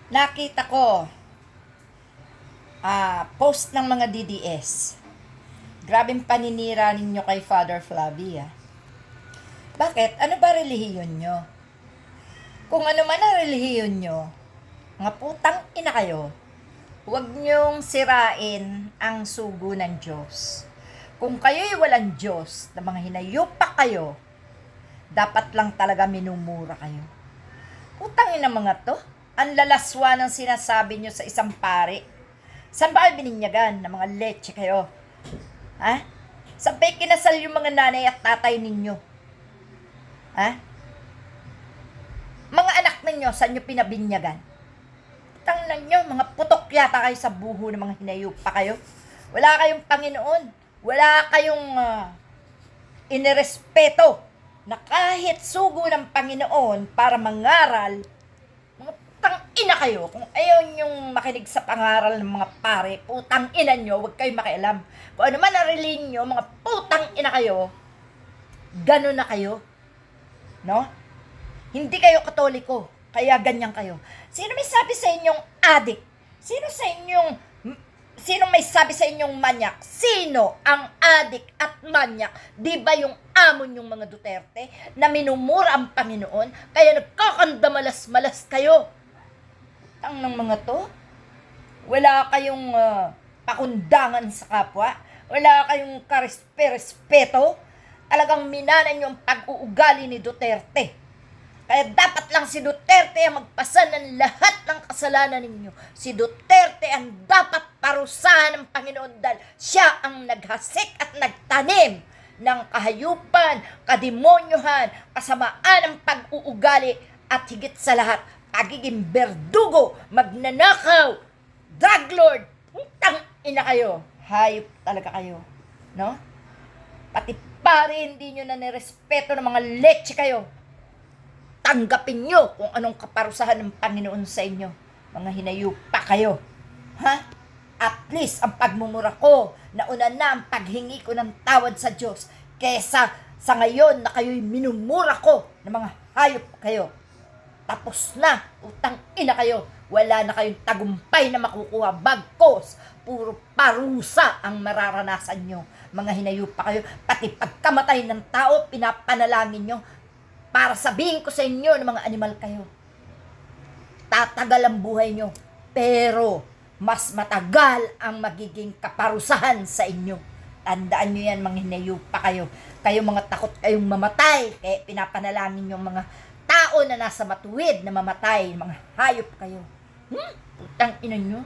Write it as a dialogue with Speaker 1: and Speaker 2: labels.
Speaker 1: Nakita ko, post ng mga DDS. Grabing paninira ninyo kay Father Flavia. Bakit? Ano ba relihiyon nyo? Kung ano man ang relihiyon nyo, mga putang ina kayo, huwag nyong sirain ang sugo ng Diyos. Kung kayo'y walang Diyos, na mga hinayupak kayo, dapat lang talaga minumura kayo. Putang ina mga to, ang lalaswa ng sinasabi nyo sa isang pari. Saan ba kayo bininyagan ng mga leche kayo? Ha? Saan ba kinasal yung mga nanay at tatay ninyo? Ha? Mga anak ninyo, saan nyo pinabinyagan? Tangnan nyo, mga putok yata kayo sa buho ng mga hinayupa kayo. Wala kayong Panginoon. Wala kayong inirespeto na kahit sugo ng Panginoon para mangaral. Mga putang ina kayo. Kung ayaw nyong makinig sa pangaral ng mga pare, putang ina nyo, huwag kayong makialam. Kung ano man ang relihiyon nyo, mga putang ina kayo, gano'n na kayo. No? Hindi kayo Katoliko, kaya ganyan kayo. Sino may sabi sa inyong adik? Sino may sabi sa inyong manyak? Sino ang adik at manyak? Di ba yung amo nyong mga Duterte na minumura ang Panginoon kaya nagkakandamalas-malas kayo? Tang ng mga to, wala kayong pakundangan sa kapwa, wala kayong karespeto, talagang minanan nyo ang pag-uugali ni Duterte. Kaya dapat lang si Duterte ang magpasa ng lahat ng kasalanan ninyo. Si Duterte ang dapat parusahan ng Panginoon dahil siya ang naghasik at nagtanim ng kahayupan, kademonyohan, kasamaan ng pag-uugali at higit sa lahat, pagiging berdugo, magnanakaw, drug lord, putang ina kayo. Hayop talaga kayo. No? Pati pare hindi nyo na nirespeto ng mga leche kayo. Tanggapin nyo kung anong kaparusahan ng Panginoon sa inyo. Mga hinayupa kayo. Ha? At least ang pagmumura ko, nauna na ang paghingi ko ng tawad sa Diyos kesa sa ngayon na kayo'y minumura ko ng mga hayop kayo. Tapos na, utang ina kayo. Wala na kayong tagumpay na makukuha. Bagkos, puro parusa ang mararanasan nyo. Mga hinayupa kayo. Pati pagkamatay ng tao, pinapanalangin nyo para sabihin ko sa inyo ng mga animal kayo. Tatagal ang buhay nyo, pero mas matagal ang magiging kaparusahan sa inyo. Tandaan nyo yan, mga hinayupa kayo. Kayo mga takot kayong mamatay, kaya pinapanalangin yung mga tao na nasa matuwid na mamatay, mga hayop kayo. Putang ina nyo.